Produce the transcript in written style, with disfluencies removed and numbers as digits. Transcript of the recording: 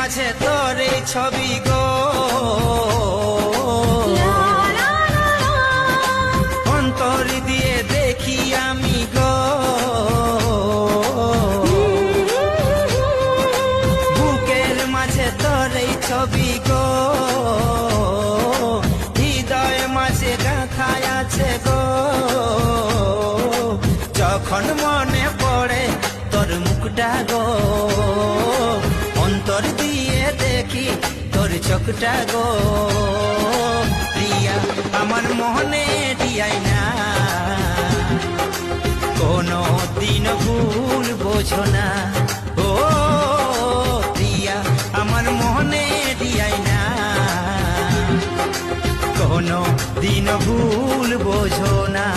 মাঝে তোর এই ছবি গো, অন্তর দিয়ে দেখি আমি গো, বুকের মাঝে তোর এই ছবি গো, হৃদয় মাঝে গাঁথায় আছে গো। যখন মনে পড়ে তোর মুখটা গো, অন্তর দিয়ে দেখি তোর চোখটা গো। প্রিয়া আমার মনে দিয়াই না, কোনো দিন ভুল বোঝো না। ও প্রিয়া আমার মনে দিয়াই না, কোনো দিন ভুল বোঝো না।